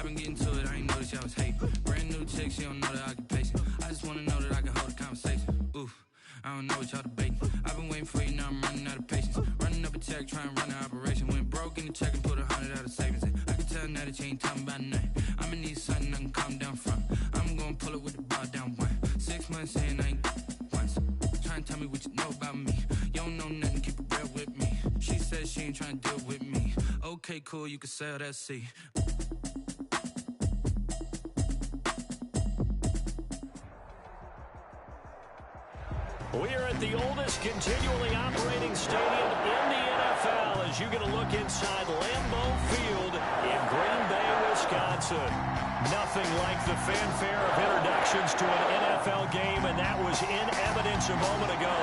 I've been getting to it, I ain't noticed y'all was hating. Brand new chick, she don't know the occupation. I just wanna know that I can hold a conversation. Oof, I don't know what y'all debating. I've been waiting for you, now I'm running out of patience. Running up a check, trying to run an operation. Went broke in the check and put 100 out of savings in. I can tell now that you ain't talking about nothing. I'ma need something I can calm down from. I'm gonna pull it with the ball down one. 6 months in, I ain't once. Trying to tell me what you know about me. You don't know nothing, keep it real with me. She said she ain't trying to deal with me. Okay, cool, you can sell that seat. We are at the oldest continually operating stadium in the NFL as you get a look inside Lambeau Field in Green Bay, Wisconsin. Nothing like the fanfare of introductions to an NFL game, and that was in evidence a moment ago.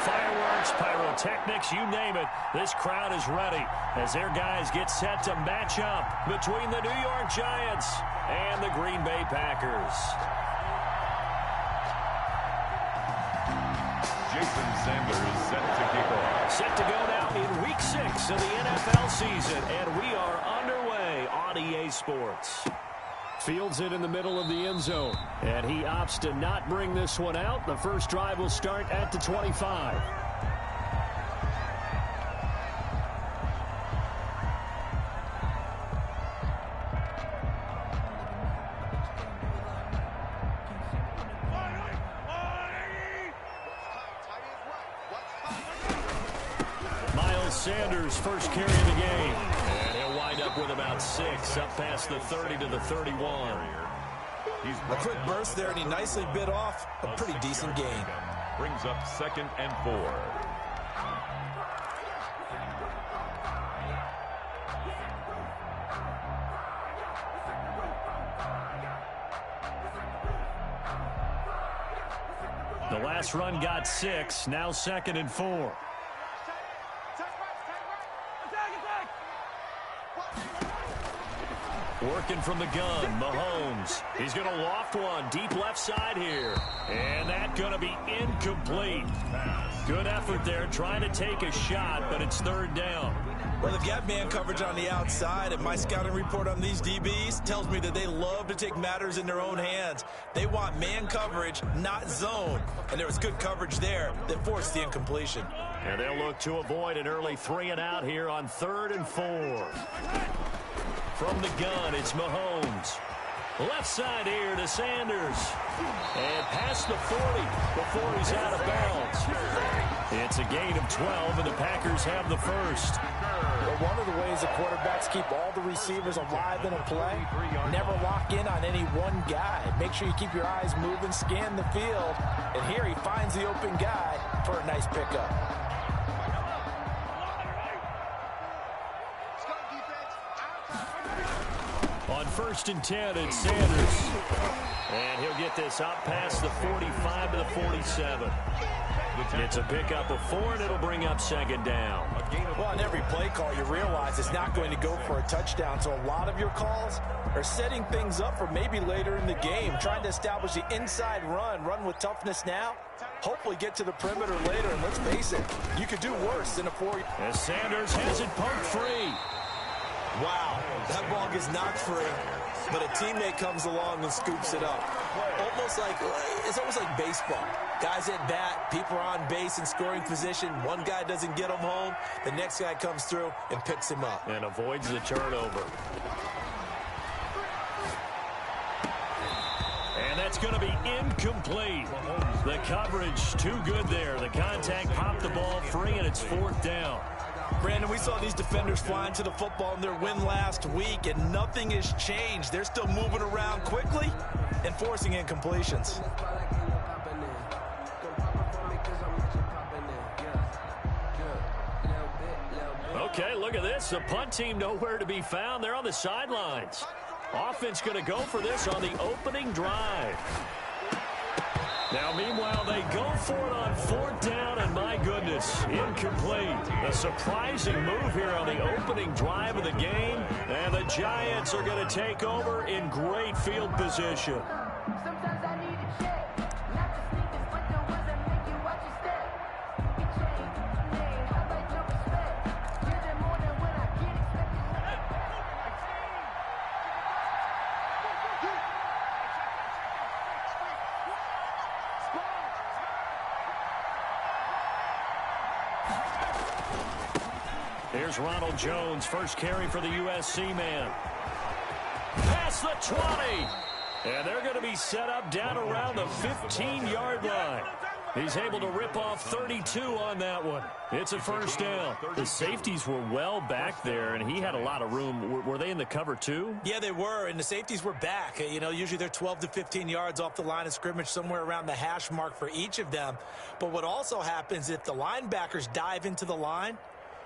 Fireworks, pyrotechnics, you name it. This crowd is ready as their guys get set to match up between the New York Giants and the Green Bay Packers. Jason Sanders set to kick off. Set to go now in Week 6 of the NFL season, and we are underway on EA Sports. Fields it in the middle of the end zone, and he opts to not bring this one out. The first drive will start at the 25. Sanders first carry of the game, and he'll wind up with about 6 up past the 30 to the 31. A quick burst there, and he nicely bit off a pretty decent gain. Brings up 2nd and 4. The last run got 6, now 2nd and 4. Working from the gun, Mahomes. He's going to loft one deep left side here. And that's going to be incomplete. Good effort there, trying to take a shot, but it's 3rd down. Well, they've got man coverage on the outside, and my scouting report on these DBs tells me that they love to take matters in their own hands. They want man coverage, not zone. And there was good coverage there that forced the incompletion. And they'll look to avoid an early 3 and out here on 3rd and 4. From the gun, it's Mahomes. Left side here to Sanders. And past the 40 before he's out of bounds. It's a gain of 12, and the Packers have the first. Well, one of the ways the quarterbacks keep all the receivers alive in a play, never lock in on any one guy. Make sure you keep your eyes moving, scan the field. And here he finds the open guy for a nice pickup. On 1st and 10, it's Sanders. And he'll get this up past the 45 to the 47. It's a pickup of 4, and it'll bring up 2nd down. Well, on every play call, you realize it's not going to go for a touchdown. So a lot of your calls are setting things up for maybe later in the game, trying to establish the inside run with toughness now. Hopefully get to the perimeter later, and let's face it, you could do worse than a 4. As Sanders has it poked free. Wow, that ball gets knocked free, but a teammate comes along and scoops it up. It's almost like baseball. Guys at bat, people are on base in scoring position. One guy doesn't get him home. The next guy comes through and picks him up. And avoids the turnover. And that's going to be incomplete. The coverage too good there. The contact popped the ball free, and it's 4th down. Brandon, we saw these defenders flying to the football in their win last week, and nothing has changed. They're still moving around quickly and forcing incompletions. Okay, look at this. The punt team nowhere to be found. They're on the sidelines. Offense going to go for this on the opening drive. Now, meanwhile, they go for it on 4th down, and my goodness, incomplete. A surprising move here on the opening drive of the game, and the Giants are going to take over in great field position. Here's Ronald Jones, first carry for the USC man. Past the 20. And they're going to be set up down around the 15-yard line. He's able to rip off 32 on that one. It's a first down. The safeties were well back there, and he had a lot of room. Were they in the cover too? Yeah, they were, and the safeties were back. You know, usually they're 12 to 15 yards off the line of scrimmage, somewhere around the hash mark for each of them. But what also happens if the linebackers dive into the line,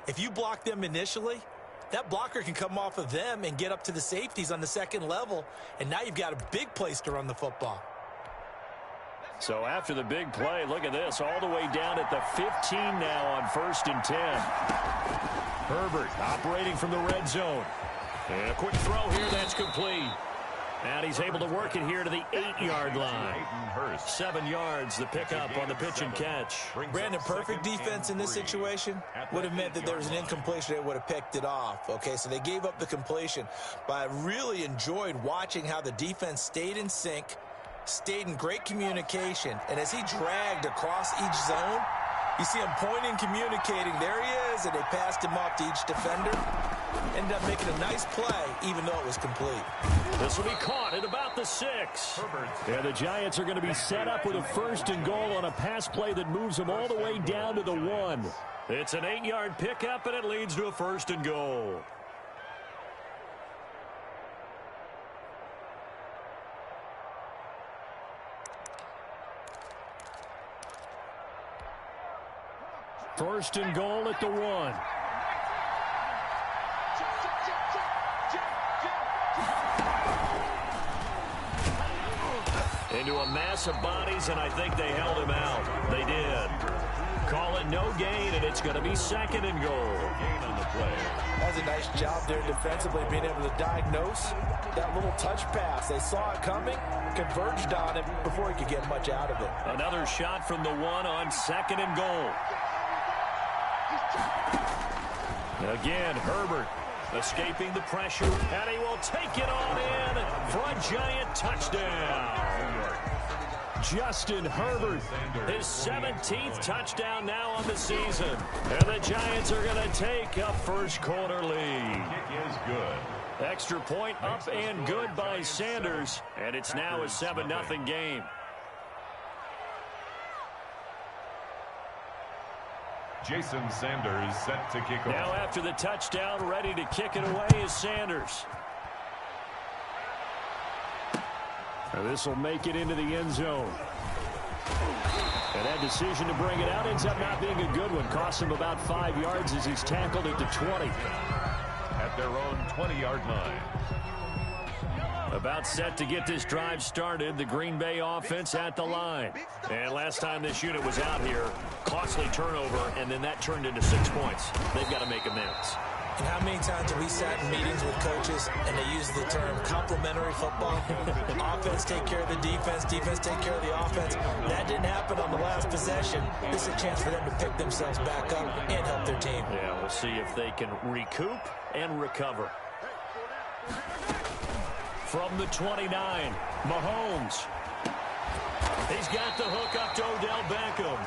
if you block them initially, that blocker can come off of them and get up to the safeties on the second level, and now you've got a big place to run the football. So after the big play, look at this, all the way down at the 15 now on 1st and 10. Herbert operating from the red zone. And a quick throw here, that's complete. And he's able to work it here to the 8-yard line. 7 yards, the pickup on the pitch and catch. Brandon, perfect defense in this situation would have meant that there was an incompletion that would have picked it off. Okay, so they gave up the completion. But I really enjoyed watching how the defense stayed in sync, stayed in great communication, and as he dragged across each zone, you see him pointing, communicating. There he is, and they passed him off to each defender. Ended up making a nice play, even though it was complete. This will be caught at about the 6. And the Giants are going to be set up with a 1st and goal on a pass play that moves them all the way down to the 1. It's an 8-yard pickup, and it leads to a 1st and goal. First and goal at the 1. Into a mass of bodies, and I think they held him out. They did. Call it no gain, and it's going to be 2nd and goal. Gain on the play. That's a nice job there defensively, being able to diagnose that little touch pass. They saw it coming, converged on it before he could get much out of it. Another shot from the 1 on 2nd and goal. Again, Herbert escaping the pressure, and he will take it on in for a Giant touchdown. Justin Herbert, his 17th touchdown now on the season. And the Giants are going to take a first quarter lead. Kick is good. Extra point up and good by Sanders, and it's now a 7-0 game. Jason Sanders set to kick off. Now after the touchdown, ready to kick it away is Sanders. And this will make it into the end zone. And that decision to bring it out ends up not being a good one. Costs him about 5 yards as he's tackled at the 20. At their own 20-yard line. About set to get this drive started, the Green Bay offense at the line. And last time this unit was out here, costly turnover, and then that turned into 6 points. They've got to make amends. And how many times have we sat in meetings with coaches and they use the term complementary football? Offense take care of the defense, defense take care of the offense. That didn't happen on the last possession. This is a chance for them to pick themselves back up and help their team. Yeah, we'll see if they can recoup and recover. From the 29, Mahomes. He's got the hook up to Odell Beckham.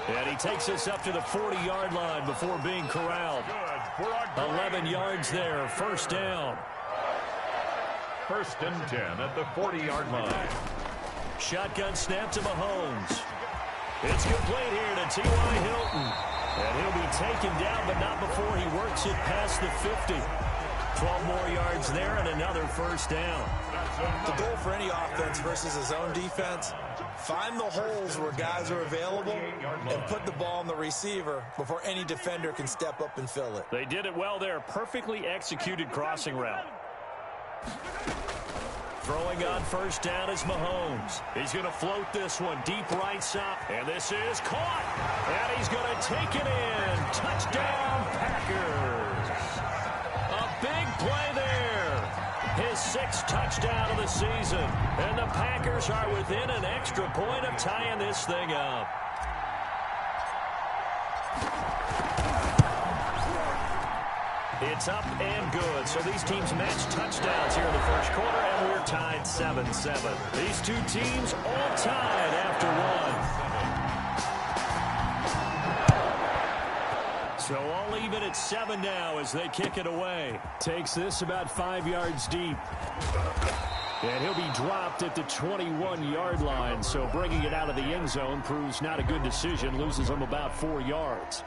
And he takes us up to the 40-yard line before being corralled. 11 yards there, first down. 1st and 10 at the 40-yard line. Shotgun snap to Mahomes. It's complete here to T.Y. Hilton. And he'll be taken down, but not before he works it past the 50. 12 more yards there and another first down. The goal for any offense versus his own defense, find the holes where guys are available and put the ball on the receiver before any defender can step up and fill it. They did it well there. Perfectly executed crossing route. Throwing on first down is Mahomes. He's going to float this one deep right side. And this is caught. And he's going to take it in. Touchdown, Packers. A big play there. His 6th touchdown of the season. And the Packers are within an extra point of tying this thing up. It's up and good. So these teams match touchdowns here in the first quarter, and we're tied 7-7. These two teams all tied after one. So I'll leave it at 7 now as they kick it away. Takes this about 5 yards deep. And he'll be dropped at the 21-yard line. So bringing it out of the end zone proves not a good decision. Loses him about 4 yards.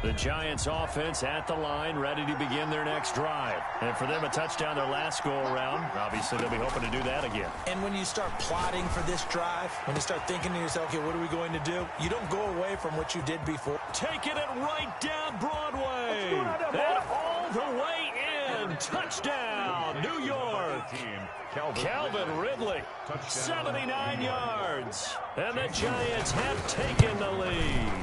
The Giants offense at the line, ready to begin their next drive. And for them, a touchdown their last go-around. Obviously, they'll be hoping to do that again. And when you start plotting for this drive, when you start thinking to yourself, okay, what are we going to do? You don't go away from what you did before. Taking it right down Broadway. And all the way in. Touchdown, New York. Calvin Ridley, 79 yards. And the Giants have taken the lead.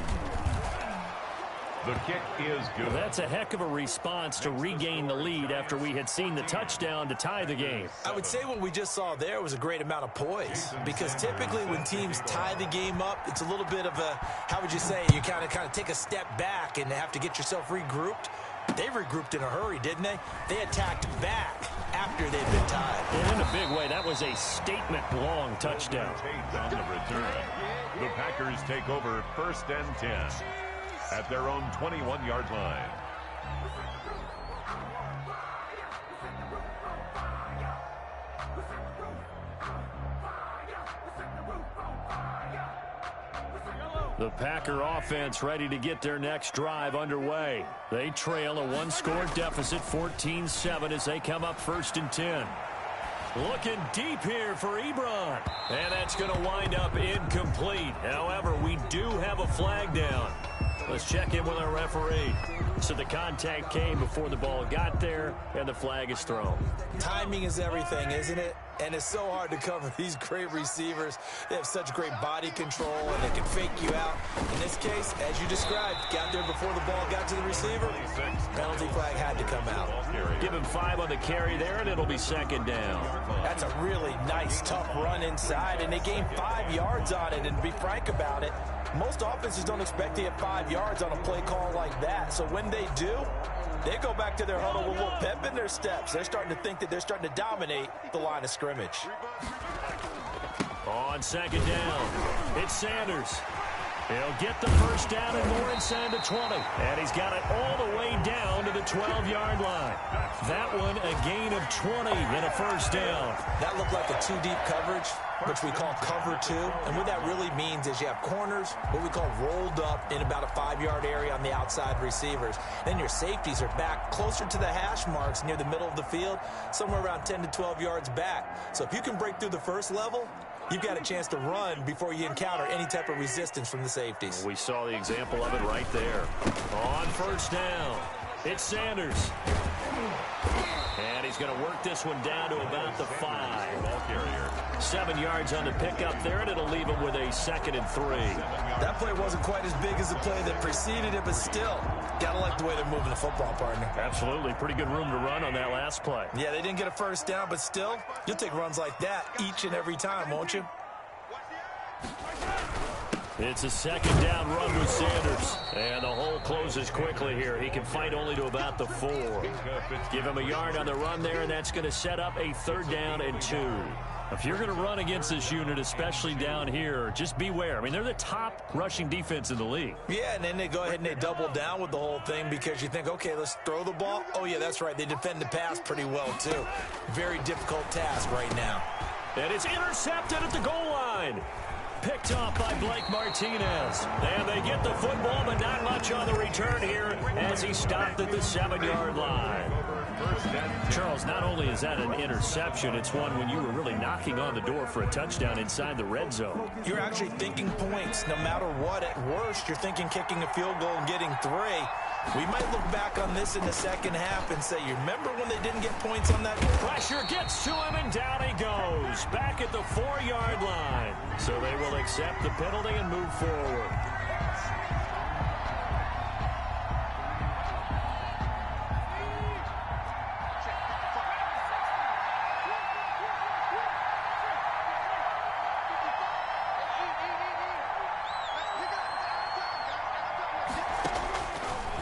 The kick is good. That's a heck of a response to regain the lead after we had seen the touchdown to tie the game. I would say what we just saw there was a great amount of poise, because typically when teams tie the game up, it's a little bit of a, how would you say, you kind of take a step back and have to get yourself regrouped. They regrouped in a hurry, didn't they? They attacked back after they'd been tied. And in a big way, that was a statement-long touchdown. On the return, the Packers take over 1st and 10. At their own 21-yard line. The Packer offense ready to get their next drive underway. They trail a one-score deficit, 14-7, as they come up 1st and 10. Looking deep here for Ebron. And that's going to wind up incomplete. However, we do have a flag down. Let's check in with our referee. So the contact came before the ball got there, and the flag is thrown. Timing is everything, isn't it? And it's so hard to cover these great receivers. They have such great body control, and they can fake you out. In this case, as you described, got there before the ball got to the receiver. Penalty flag had to come out. Give him 5 on the carry there, and it'll be 2nd down. That's a really nice, tough run inside, and they gained 5 yards on it. And to be frank about it, most offenses don't expect to get 5 yards on a play call like that. So when they do, they go back to their huddle with a little pep in their steps. They're starting to think that they're starting to dominate the line of scrimmage. On 2nd down, it's Sanders. He'll get the 1st down and more inside the 20. And he's got it all the way down to the 12-yard line. That one, a gain of 20 and a 1st down. That looked like a 2-deep coverage, which we call cover 2. And what that really means is you have corners, what we call rolled up in about a 5-yard area on the outside receivers. Then your safeties are back closer to the hash marks near the middle of the field, somewhere around 10 to 12 yards back. So if you can break through the first level, you've got a chance to run before you encounter any type of resistance from the safeties. We saw the example of it right there. On 1st down, it's Sanders. And he's going to work this one down to about the 5. Ball carrier. 7 yards on the pickup there, and it'll leave him with a 2nd and 3. That play wasn't quite as big as the play that preceded it, but still, got to like the way they're moving the football, partner. Absolutely. Pretty good room to run on that last play. Yeah, they didn't get a 1st down, but still, you'll take runs like that each and every time, won't you? It's a 2nd down run with Sanders. And the hole closes quickly here. He can fight only to about the 4. Give him a yard on the run there, and that's going to set up a 3rd down and 2. If you're going to run against this unit, especially down here, just beware. I mean, they're the top rushing defense in the league. Yeah, and then they go ahead and they double down with the whole thing because you think, okay, let's throw the ball. Oh, yeah, that's right. They defend the pass pretty well, too. Very difficult task right now. And it's intercepted at the goal line. Picked off by Blake Martinez. And they get the football, but not much on the return here as he stopped at the 7-yard line. Charles, not only is that an interception, it's one when you were really knocking on the door for a touchdown inside the red zone. You're actually thinking points no matter what. At worst, you're thinking kicking a field goal and getting 3. We might look back on this in the second half and say, you remember when they didn't get points on that? Pressure gets to him, and down he goes. Back at the 4-yard line. So they will accept the penalty and move forward.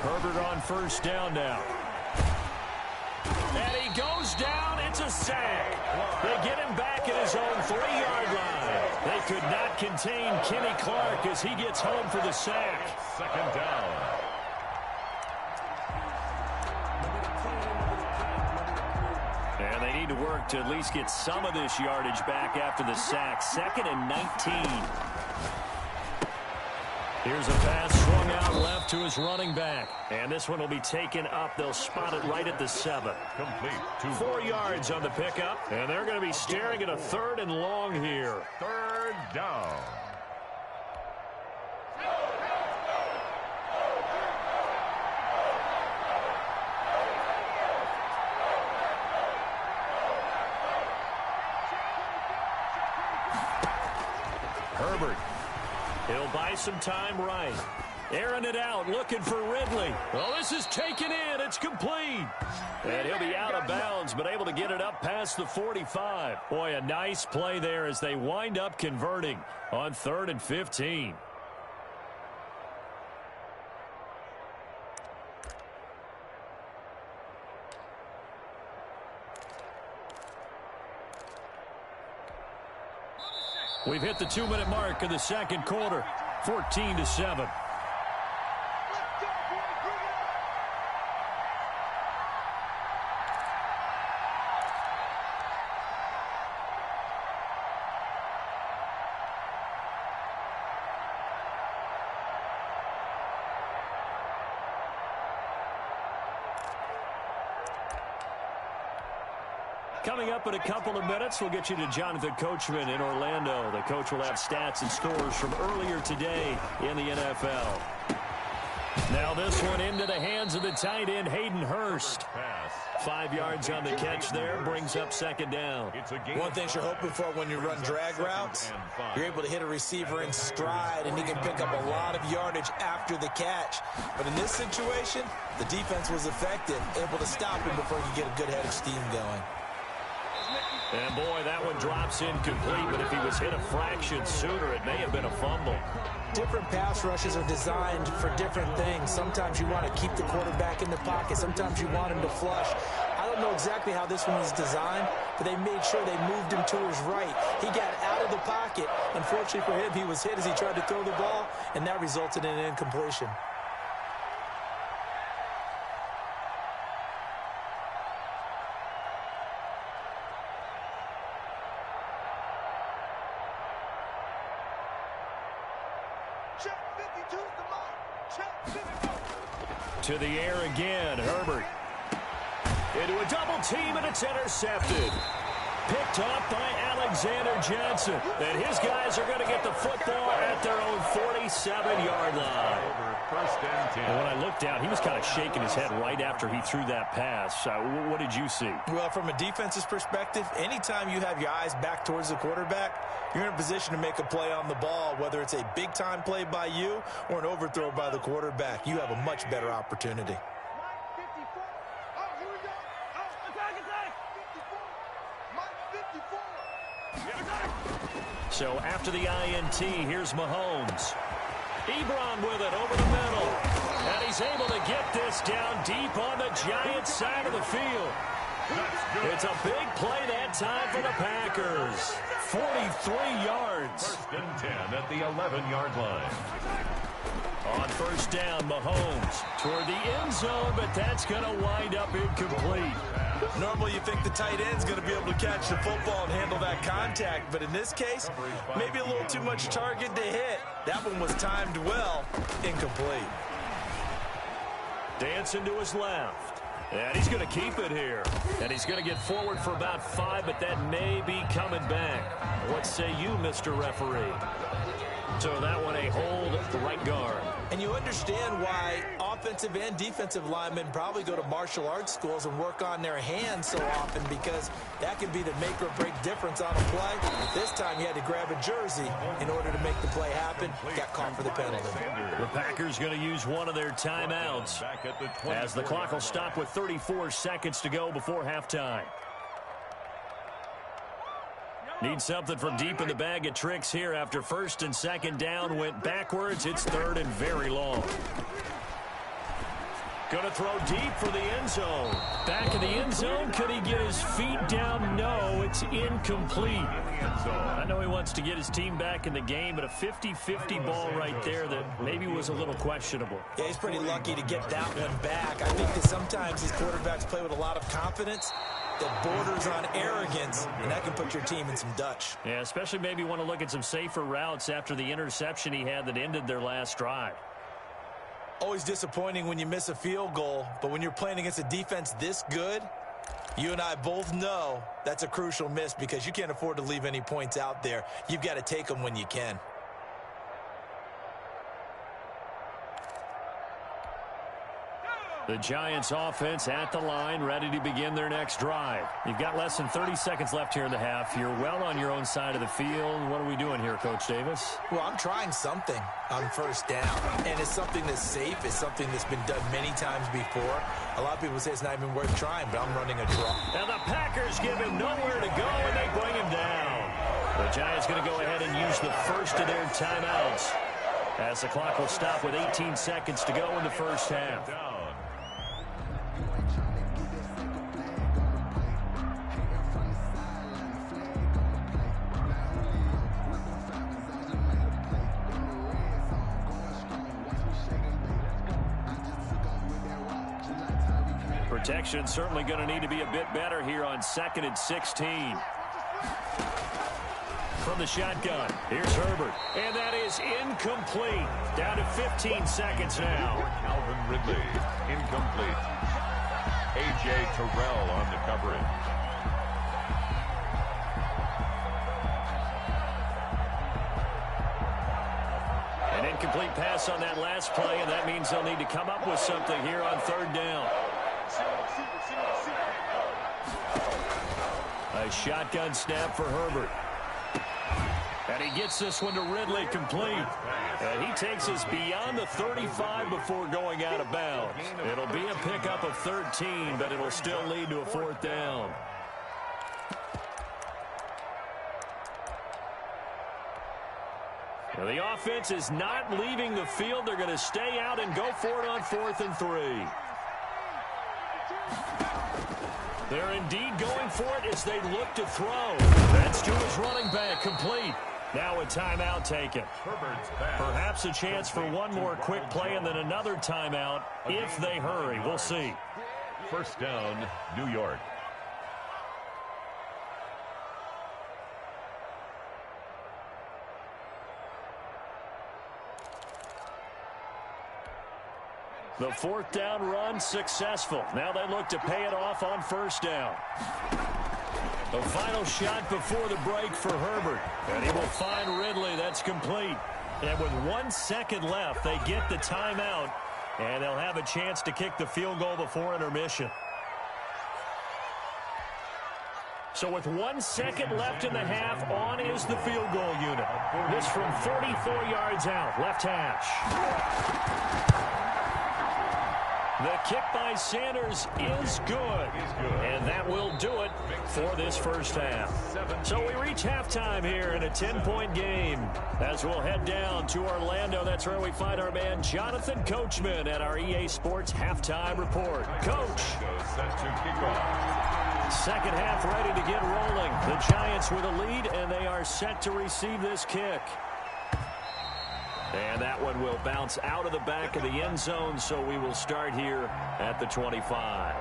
Herbert on first down now. And he goes down. It's a sack. They get him back at his own 3-yard line. They could not contain Kenny Clark as he gets home for the sack. Second down. And they need to work to at least get some of this yardage back after the sack. 2nd and 19. Here's a pass swung out left to his running back. And this one will be taken up. They'll spot it right at the 7. Complete. 4 yards on the pickup. And they're going to be staring at a 3rd and long here. 3rd down. Herbert. He'll buy some time right. Airing it out, looking for Ridley. Well, this is taken in. It's complete. And he'll be out of bounds, but able to get it up past the 45. Boy, a nice play there as they wind up converting on 3rd and 15. We've hit the 2-minute mark of the second quarter, 14-7. Coming up in a couple of minutes, we'll get you to Jonathan Coachman in Orlando. The coach will have stats and scores from earlier today in the NFL. Now this one into the hands of the tight end, Hayden Hurst. 5 yards on the catch there, brings up 2nd down. One thing you're hoping for when you run drag routes, you're able to hit a receiver in stride, and he can pick up a lot of yardage after the catch. But in this situation, the defense was effective, able to stop him before he could get a good head of steam going. And, boy, that one drops incomplete, but if he was hit a fraction sooner, it may have been a fumble. Different pass rushes are designed for different things. Sometimes you want to keep the quarterback in the pocket. Sometimes you want him to flush. I don't know exactly how this one was designed, but they made sure they moved him to his right. He got out of the pocket. Unfortunately for him, he was hit as he tried to throw the ball, and that resulted in an incompletion. To the air again, Herbert. Into a double team, and it's intercepted. Picked off by Alexander Johnson. And his guys are going to get the football at their own 47-yard line. First and 10. And when I looked out, he was kind of shaking his head right after he threw that pass. What did you see? Well, from a defense's perspective, anytime you have your eyes back towards the quarterback, you're in a position to make a play on the ball, whether it's a big-time play by you or an overthrow by the quarterback. You have a much better opportunity. So after the INT, here's Mahomes. Ebron with it over the middle. And he's able to get this down deep on the Giants' side of the field. It's a big play that time for the Packers. 43 yards. First and 10 at the 11-yard line. On first down, Mahomes toward the end zone, but that's going to wind up incomplete. Normally you think the tight end's going to be able to catch the football and handle that contact, but in this case, maybe a little too much target to hit. That one was timed well, incomplete. Dancing to his left. And he's going to keep it here. And he's going to get forward for about 5, but that may be coming back. What say you, Mr. Referee? So that one a hold right guard. And you understand why offensive and defensive linemen probably go to martial arts schools and work on their hands so often, because that can be the make or break difference on a play. This time he had to grab a jersey in order to make the play happen. Got caught for the penalty. The Packers going to use one of their timeouts as the clock will stop with 34 seconds to go before halftime. Need something from deep in the bag of tricks here after first and second down went backwards. It's third and very long. Going to throw deep for the end zone. Back in the end zone. Could he get his feet down? No, it's incomplete. I know he wants to get his team back in the game, but a 50-50 ball right there that maybe was a little questionable. Yeah, he's pretty lucky to get that one back. I think that sometimes these quarterbacks play with a lot of confidence that borders on arrogance, and that can put your team in some Dutch. Yeah, especially maybe want to look at some safer routes after the interception he had that ended their last drive. Always disappointing when you miss a field goal, but when you're playing against a defense this good, you and I both know that's a crucial miss because you can't afford to leave any points out there. You've got to take them when you can. The Giants offense at the line, ready to begin their next drive. You've got less than 30 seconds left here in the half. You're well on your own side of the field. What are we doing here, Coach Davis? Well, I'm trying something on first down, and it's something that's safe. It's something that's been done many times before. A lot of people say it's not even worth trying, but I'm running a draw. And the Packers give him nowhere to go, and they bring him down. The Giants going to go ahead and use the first of their timeouts as the clock will stop with 18 seconds to go in the first half. Protection certainly going to need to be a bit better here on 2nd and 16. From the shotgun, here's Herbert. And that is incomplete. Down to 15 seconds now. Calvin Ridley, incomplete. A.J. Terrell on the coverage. An incomplete pass on that last play, and that means they'll need to come up with something here on 3rd down. A shotgun snap for Herbert. And he gets this one to Ridley complete. And he takes us beyond the 35 before going out of bounds. It'll be a pickup of 13, but it'll still lead to a 4th down. Well, the offense is not leaving the field. They're going to stay out and go for it on 4th and 3. They're indeed going for it as they look to throw. That's to his running back, complete. Now a timeout taken. Perhaps a chance for one more quick play and then another timeout if they hurry. We'll see. First down, New York. The 4th down run successful. Now they look to pay it off on 1st down. The final shot before the break for Herbert. And he will find Ridley. That's complete. And with 1 second left, they get the timeout. And they'll have a chance to kick the field goal before intermission. So with 1 second left in the half, on is the field goal unit. This from 44 yards out, left hash. The kick by Sanders is good. And that will do it for this first half. So we reach halftime here in a 10-point game. As we'll head down to Orlando, that's where we find our man Jonathan Coachman at our EA Sports Halftime Report. Coach. Second half ready to get rolling. The Giants with a lead, and they are set to receive this kick. And that one will bounce out of the back of the end zone, so we will start here at the 25.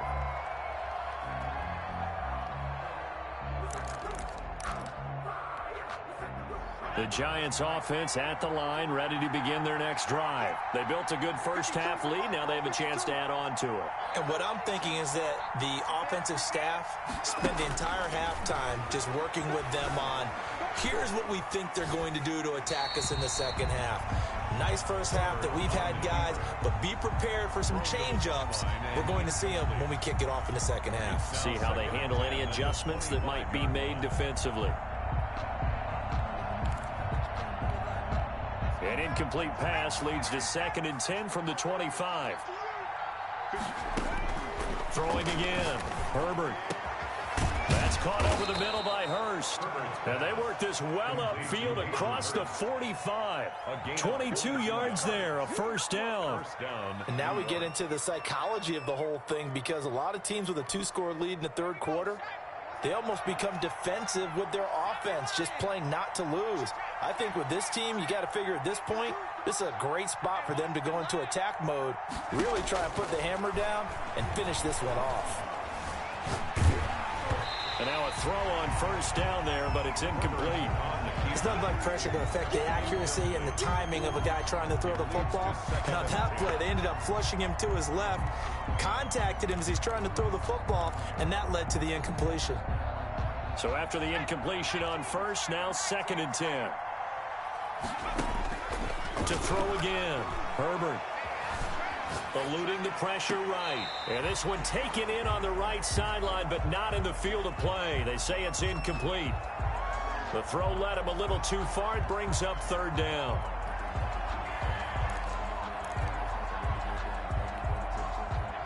The Giants offense at the line, ready to begin their next drive. They built a good first half lead. Now they have a chance to add on to it. And what I'm thinking is that the offensive staff spend the entire halftime just working with them on, here's what we think they're going to do to attack us in the second half. Nice first half that we've had, guys, but be prepared for some change-ups. We're going to see them when we kick it off in the second half. See how they handle any adjustments that might be made defensively. An incomplete pass leads to 2nd and 10 from the 25. Throwing again. Herbert. That's It's caught over the middle by Hurst. And they work this well upfield across the 45. 22 yards there, a first down. And now we get into the psychology of the whole thing, because a lot of teams with a 2-score lead in the third quarter, they almost become defensive with their offense, just playing not to lose. I think with this team, you got to figure at this point, this is a great spot for them to go into attack mode, really try and put the hammer down and finish this one off. And now a throw on first down there, but it's incomplete. It's nothing like pressure to affect the accuracy and the timing of a guy trying to throw the football. Now that play, they ended up flushing him to his left, contacted him as he's trying to throw the football, and that led to the incompletion. So after the incompletion on first, now 2nd and 10. To throw again, Herbert. Eluding the pressure right. And this one taken in on the right sideline, but not in the field of play. They say it's incomplete. The throw led him a little too far. It brings up 3rd down.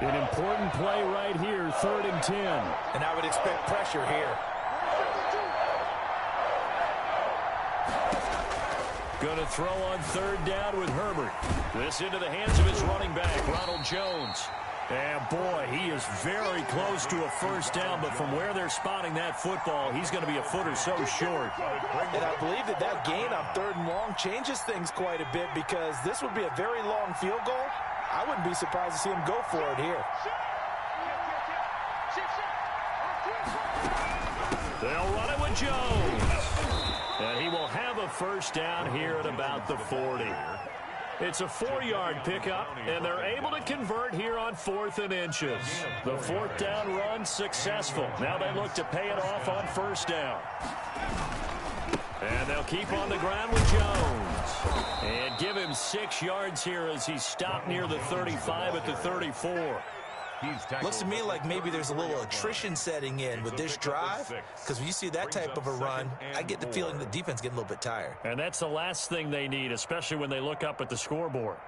An important play right here, 3rd and 10. And I would expect pressure here. Going to throw on 3rd down with Herbert. This into the hands of his running back, Ronald Jones. And boy, he is very close to a first down, but from where they're spotting that football, he's going to be a foot or so short. And I believe that gain on 3rd and long changes things quite a bit, because this would be a very long field goal. I wouldn't be surprised to see him go for it here. They'll run it with Jones. And he will have a first down here at about the 40. It's a 4-yard pickup, and they're able to convert here on 4th and inches. The 4th down run successful. Now they look to pay it off on first down. And they'll keep on the ground with Jones. And give him 6 yards here as he's stopped near the 35 at the 34. Looks to me like maybe there's a little attrition setting in with this drive, because when you see that type of a run, I get the feeling the defense getting a little bit tired. And that's the last thing they need, especially when they look up at the scoreboard.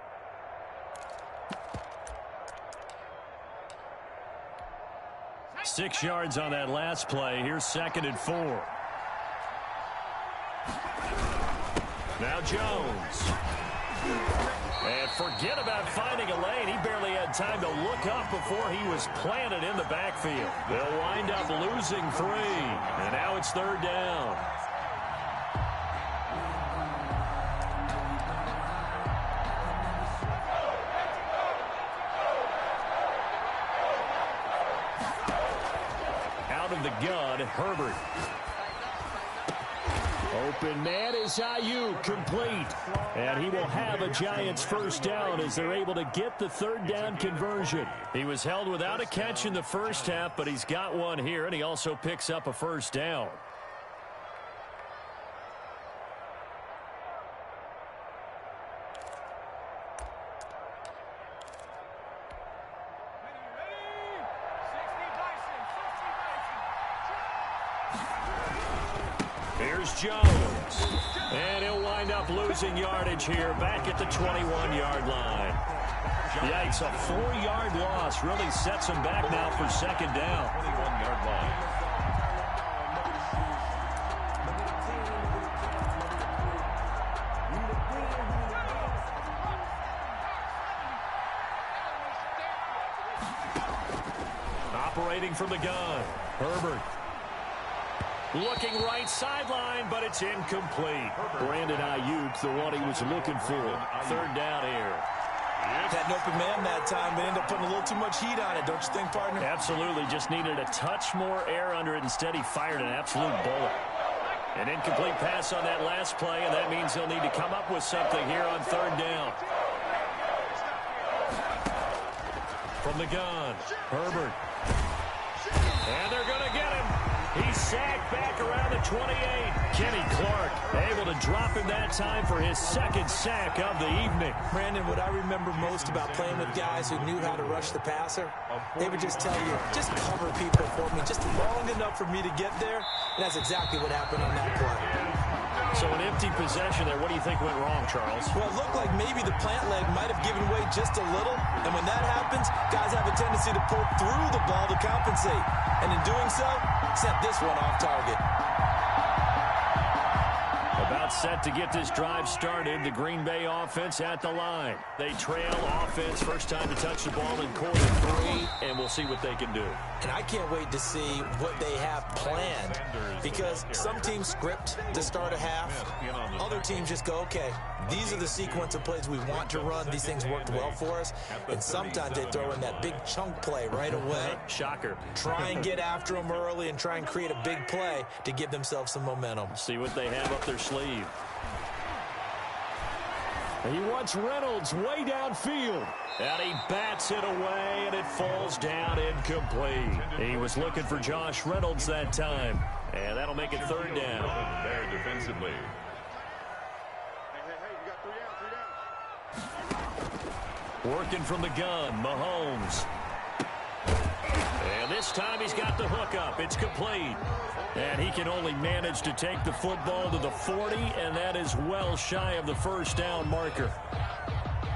Six yards on that last play. Here's 2nd and 4. Now Jones. And forget about finding a lane. He barely had time to look up before he was planted in the backfield. They'll wind up losing 3. And now it's 3rd down. Out of the gun, Herbert. Open man is Ayuk, complete. And he will have a Giants first down as they're able to get the 3rd down conversion. He was held without a catch in the first half, but he's got one here, and he also picks up a first down. Here's Jones. And he'll wind up losing yardage here back at the 21-yard line. Yikes, a 4-yard loss really sets him back now for 2nd down. 21-yard line. Operating from the gun, Herbert. Looking right sideline, but it's incomplete. Brandon Ayuk, the one he was looking for. 3rd down here. Had an open man that time, but ended up putting a little too much heat on it, don't you think, partner? Absolutely. Just needed a touch more air under it. Instead, he fired an absolute bullet. An incomplete pass on that last play, and that means they'll need to come up with something here on 3rd down. From the gun, Herbert. And they're going to get him. He's sacked back around the 28. Kenny Clark able to drop him that time for his 2nd sack of the evening. Brandon, what I remember most about playing with guys who knew how to rush the passer, they would just tell you, just cover people for me, just long enough for me to get there. And that's exactly what happened on that play. So an empty possession there. What do you think went wrong, Charles? Well, it looked like maybe the plant leg might have given way just a little. And when that happens, guys have a tendency to pull through the ball to compensate. And in doing so, Sent this one off target. About set to get this drive started. The Green Bay offense at the line. They trail offense. First time to touch the ball in quarter 3, and we'll see what they can do. And I can't wait to see what they have planned, because some teams script to start a half. Other teams just go, okay, these are the sequence of plays we want to run. These things worked well for us. And sometimes they throw in that big chunk play right away. Shocker. Try and get after them early and try and create a big play to give themselves some momentum. See what they have up their sleeve. He wants Reynolds way downfield. And he bats it away, and it falls down incomplete. He was looking for Josh Reynolds that time. And that'll make it third down. There defensively. Working from the gun, Mahomes. And this time he's got the hook up. It's complete. And he can only manage to take the football to the 40, and that is well shy of the first down marker.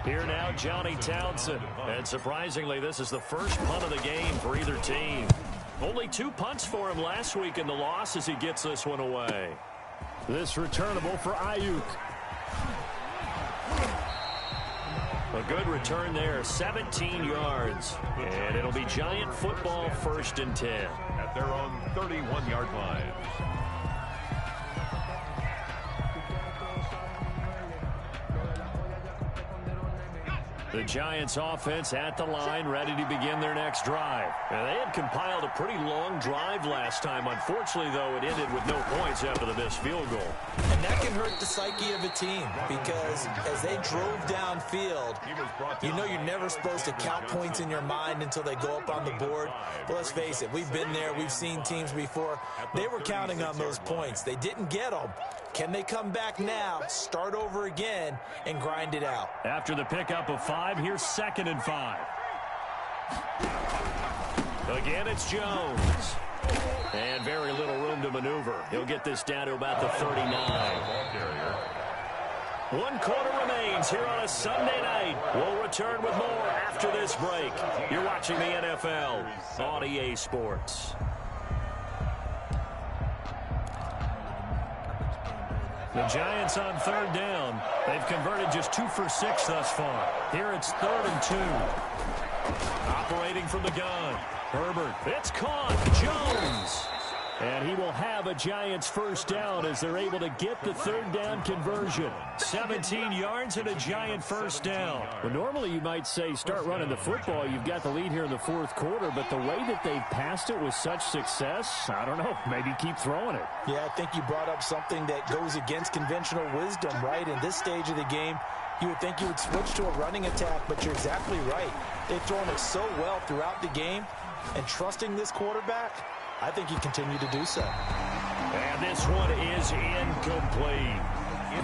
Here now, Johnny Townsend. And surprisingly, this is the first punt of the game for either team. Only 2 punts for him last week in the loss as he gets this one away. This returnable for Ayuk. A good return there, 17 yards. And it'll be Giant football, 1st and 10. At their own 31-yard line. The Giants offense at the line, ready to begin their next drive. Now, they had compiled a pretty long drive last time. Unfortunately, though, it ended with no points after the missed field goal. And that can hurt the psyche of a team, because as they drove downfield, you know you're never supposed to count points in your mind until they go up on the board. But let's face it, we've been there. We've seen teams before. They were counting on those points. They didn't get them. Can they come back now, start over again, and grind it out? After the pickup of 5, here's 2nd and 5. Again, it's Jones. And very little room to maneuver. He'll get this down to about the 39. 1 quarter remains here on a Sunday night. We'll return with more after this break. You're watching the NFL on EA Sports. The Giants on 3rd down. They've converted just 2 for 6 thus far. Here it's 3rd and 2. Operating from the gun. Herbert. It's caught. Jones. And he will have a Giants first down as they're able to get the 3rd down conversion. 17 yards and a Giant first down. Well, normally you might say start running the football. You've got the lead here in the 4th quarter, but the way that they've passed it with such success, I don't know, maybe keep throwing it. Yeah, I think you brought up something that goes against conventional wisdom, right? In this stage of the game, you would think you would switch to a running attack, but you're exactly right. They've thrown it so well throughout the game, and trusting this quarterback, I think he continued to do so. And this one is incomplete.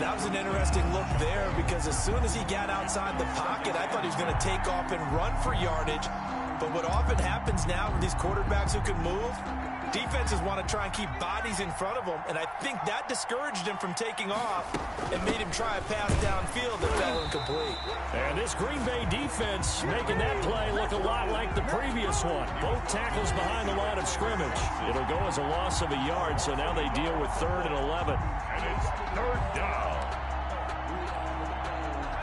That was an interesting look there, because as soon as he got outside the pocket, I thought he was going to take off and run for yardage. But what often happens now with these quarterbacks who can move, defenses want to try and keep bodies in front of them, and I think that discouraged him from taking off and made him try a pass downfield that fell incomplete. And this Green Bay defense making that play look a lot like the previous one. Both tackles behind the line of scrimmage. It'll go as a loss of a yard, so now they deal with 3rd and 11. And it's 3rd down.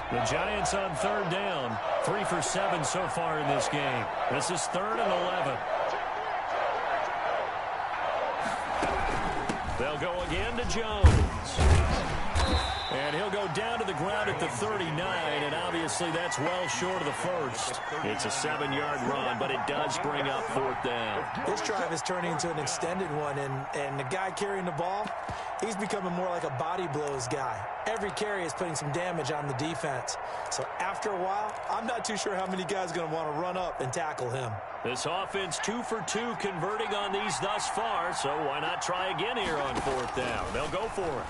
The Giants on 3rd down. 3 for 7 so far in this game. This is 3rd and 11. They'll go again to Jones. And he'll go down to the ground at the 39, and obviously that's well short of the first. It's a 7-yard run, but it does bring up 4th down. This drive is turning into an extended one, and the guy carrying the ball, he's becoming more like a body blows guy. Every carry is putting some damage on the defense. So after a while, I'm not too sure how many guys are going to want to run up and tackle him. This offense 2 for 2 converting on these thus far, so why not try again here on 4th down? They'll go for it.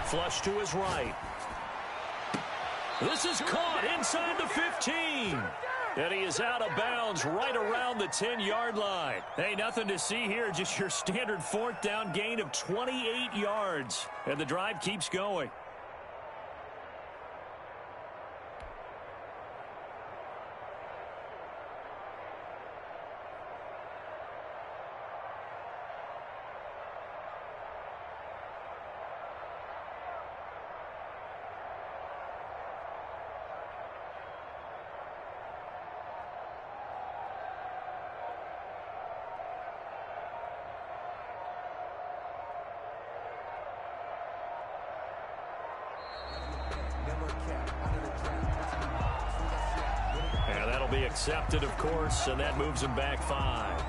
Flush to his right. This is caught inside the 15. And he is out of bounds right around the 10-yard line. Hey, nothing to see here, just your standard 4th down gain of 28 yards. And the drive keeps going. And that'll be accepted, of course, and that moves him back 5.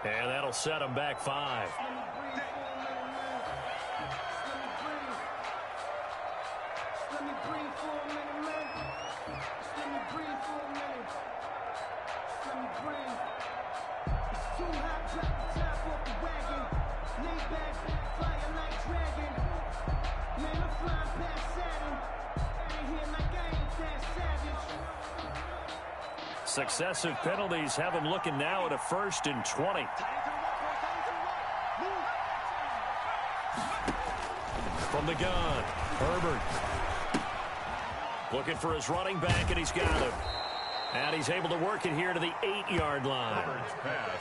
And that'll set him back 5. Successive penalties have him looking now at a 1st and 20. From the gun, Herbert. Looking for his running back, and he's got him. And he's able to work it here to the 8-yard line.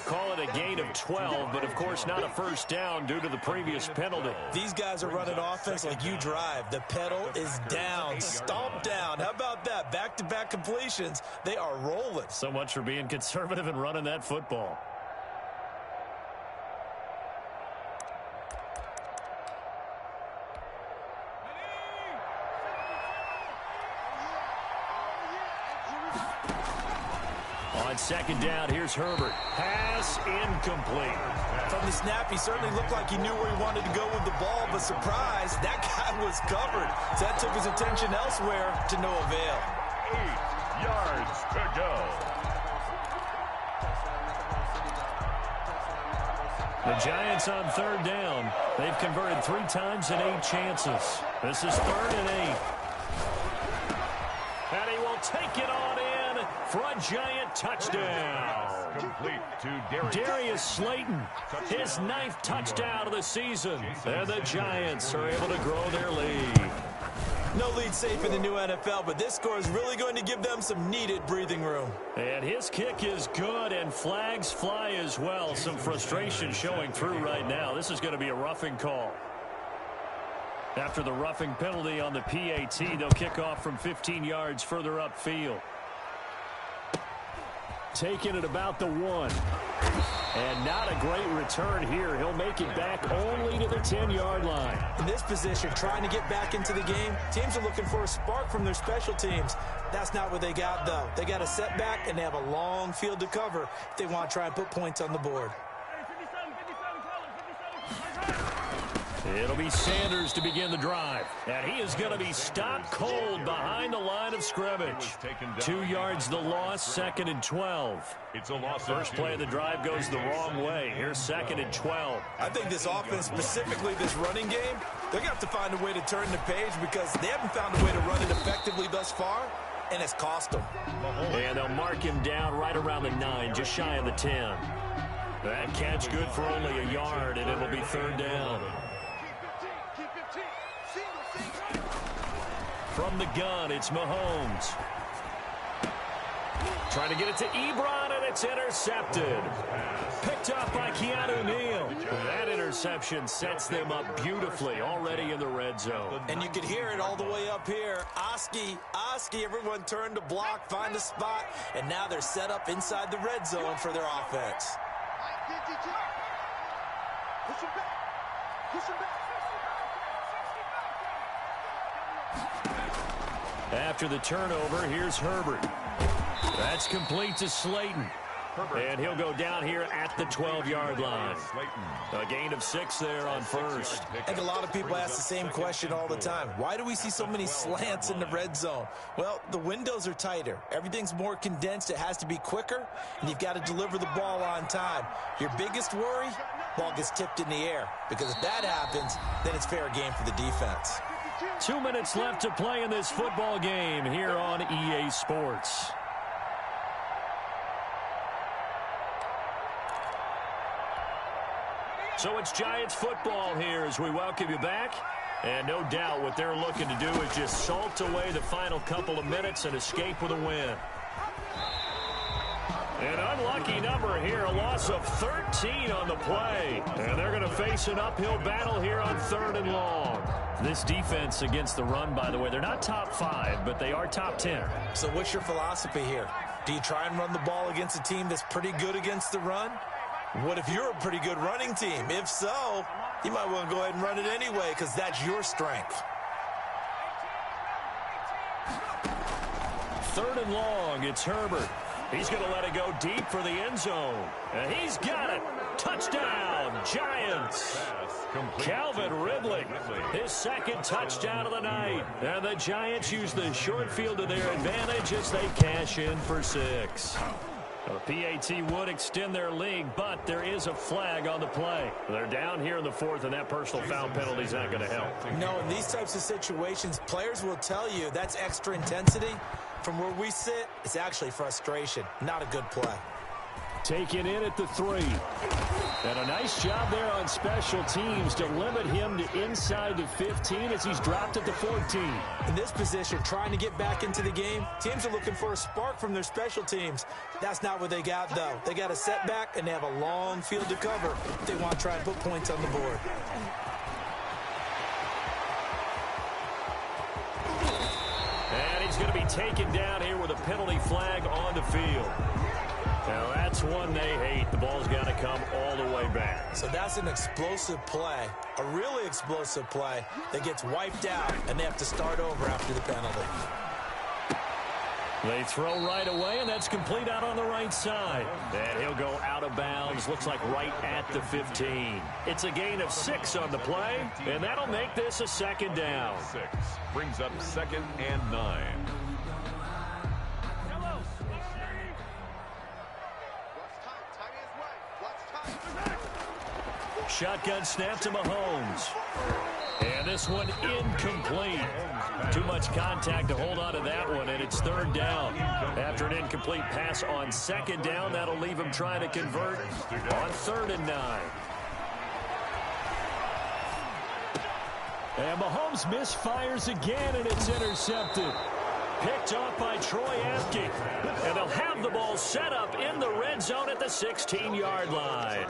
Call it a gain of 12, but of course not a first down due to the previous penalty. These guys are running offense like you drive. The pedal is down, stomped down. How about that? Back-to-back completions. They are rolling. So much for being conservative and running that football. On 2nd down, here's Herbert. Pass incomplete. From the snap, he certainly looked like he knew where he wanted to go with the ball, but surprise, that guy was covered. So that took his attention elsewhere to no avail. 8 yards to go. The Giants on 3rd down. They've converted 3 times in 8 chances. This is 3rd and 8. And he will take it on in for a Giant touchdown. Complete to Darius Slayton, his 9th touchdown of the season. And the Giants are able to grow their lead. No lead safe in the new NFL, but this score is really going to give them some needed breathing room. And his kick is good, and flags fly as well. Some frustration showing through right now. This is going to be a roughing call. After the roughing penalty on the PAT, they'll kick off from 15 yards further upfield. Taking it about the 1. And not a great return here. He'll make it back only to the 10-yard line. In this position, trying to get back into the game, teams are looking for a spark from their special teams. That's not what they got, though. They got a setback, and they have a long field to cover if they want to try and put points on the board. It'll be Sanders to begin the drive. And he is going to be stopped cold behind the line of scrimmage. 2 yards the loss, 2nd and 12. It's a loss. First play of the drive goes the wrong way. Here's 2nd and 12. I think this offense, specifically this running game, they're going to have to find a way to turn the page because they haven't found a way to run it effectively thus far, and it's cost them. And they'll mark him down right around the 9, just shy of the 10. That catch good for only a yard, and it'll be 3rd down. From the gun, it's Mahomes. Trying to get it to Ebron, and it's intercepted. Picked up by Keanu Neal. That interception sets them up beautifully already in the red zone. And you could hear it all the way up here. Oski, everyone turned to block, find a spot, and now they're set up inside the red zone for their offense. Push him back. Push him back. After the turnover, here's Herbert. That's complete to Slayton. And he'll go down here at the 12-yard line. A gain of 6 there on first. I think a lot of people ask the same question all the time. Why do we see so many slants in the red zone? Well, the windows are tighter. Everything's more condensed. It has to be quicker, and you've got to deliver the ball on time. Your biggest worry? Ball gets tipped in the air. Because if that happens, then it's fair game for the defense. 2 minutes left to play in this football game here on EA Sports. So it's Giants football here as we welcome you back. And no doubt what they're looking to do is just salt away the final couple of minutes and escape with a win. An unlucky number here, a loss of 13 on the play. And they're going to face an uphill battle here on 3rd and long. This defense against the run, by the way, they're not top 5, but they are top 10. So what's your philosophy here? Do you try and run the ball against a team that's pretty good against the run? What if you're a pretty good running team? If so, you might want to go ahead and run it anyway because that's your strength. 3rd and long, it's Herbert. He's going to let it go deep for the end zone. And he's got it. Touchdown, Giants. Calvin Ridley, his 2nd touchdown of the night. And the Giants use the short field to their advantage as they cash in for 6. The PAT would extend their lead, but there is a flag on the play. They're down here in the 4th, and that personal foul penalty is not going to help. No, in these types of situations, players will tell you that's extra intensity. From where we sit, it's actually frustration. Not a good play. Taken in at the 3. And a nice job there on special teams to limit him to inside the 15 as he's dropped at the 14. In this position, trying to get back into the game, teams are looking for a spark from their special teams. That's not what they got, though. They got a setback, and they have a long field to cover if they want to try and put points on the board. And he's going to be taken down here with a penalty flag on the field. Now, that's one they hate. The ball's got to come all the way back. So that's an explosive play, a really explosive play that gets wiped out, and they have to start over after the penalty. They throw right away, and that's complete out on the right side. And he'll go out of bounds, looks like right at the 15. It's a gain of 6 on the play, and that'll make this a 2nd down. 6 brings up 2nd and 9. Shotgun snap to Mahomes. And this one incomplete. Too much contact to hold on to that one, and it's 3rd down. After an incomplete pass on 2nd down, that'll leave him trying to convert on 3rd and 9. And Mahomes misfires again, and it's intercepted. Picked off by Troy Apke. And they'll have the ball set up in the red zone at the 16-yard line.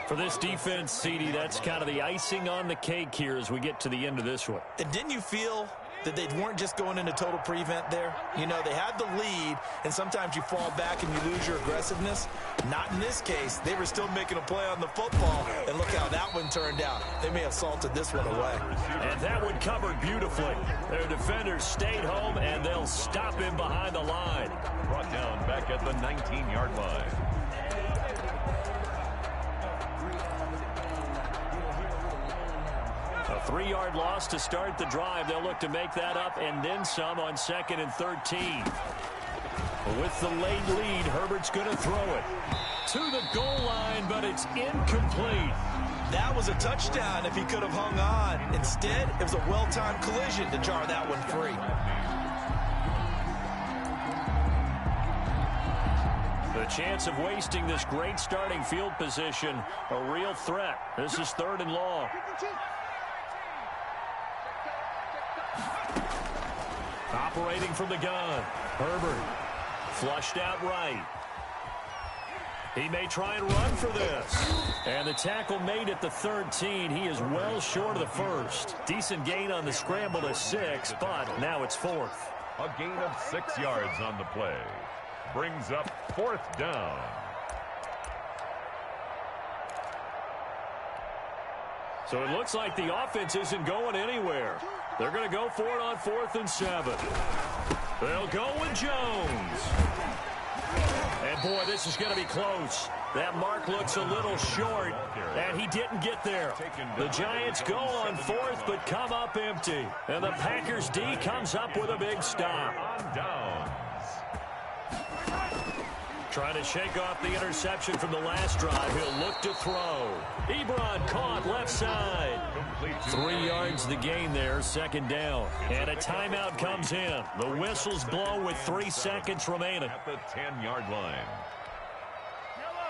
For this defense, CD, that's kind of the icing on the cake here as we get to the end of this one. And didn't you feel that they weren't just going into total prevent there? You know, they had the lead, and sometimes you fall back and you lose your aggressiveness. Not in this case. They were still making a play on the football, and look how that one turned out. They may have salted this one away. And that one covered beautifully. Their defenders stayed home, and they'll stop him behind the line. Brought down back at the 19-yard line. A 3-yard loss to start the drive. They'll look to make that up and then some on 2nd and 13. With the late lead, Herbert's going to throw it to the goal line, but it's incomplete. That was a touchdown if he could have hung on. Instead, it was a well-timed collision to jar that one free. The chance of wasting this great starting field position, a real threat. This is 3rd and long. Operating from the gun, Herbert flushed out right. He may try and run for this. And the tackle made at the 13. He is well short of the 1st. Decent gain on the scramble to 6, but now it's 4th. A gain of 6 yards on the play. Brings up 4th down. So it looks like the offense isn't going anywhere. They're going to go for it on 4th and 7. They'll go with Jones. And, boy, this is going to be close. That mark looks a little short, and he didn't get there. The Giants go on 4th, but come up empty. And the Packers D comes up with a big stop. On downs. Trying to shake off the interception from the last drive. He'll look to throw. Ebron caught left side. 3 yards the gain there, 2nd down. And a timeout comes in. The whistles blow with 3 seconds remaining. At the 10-yard line.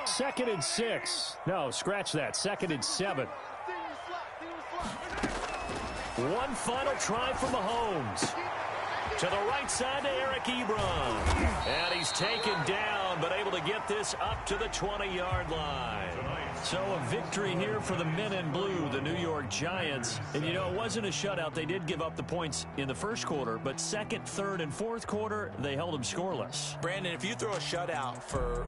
2nd and 6. No, scratch that. 2nd and 7. One final try for Mahomes. To the right side to Eric Ebron. And he's taken down, but able to get this up to the 20-yard line. So a victory here for the men in blue, the New York Giants. And, you know, it wasn't a shutout. They did give up the points in the first quarter, but second, third, and fourth quarter, they held them scoreless. Brandon, if you throw a shutout for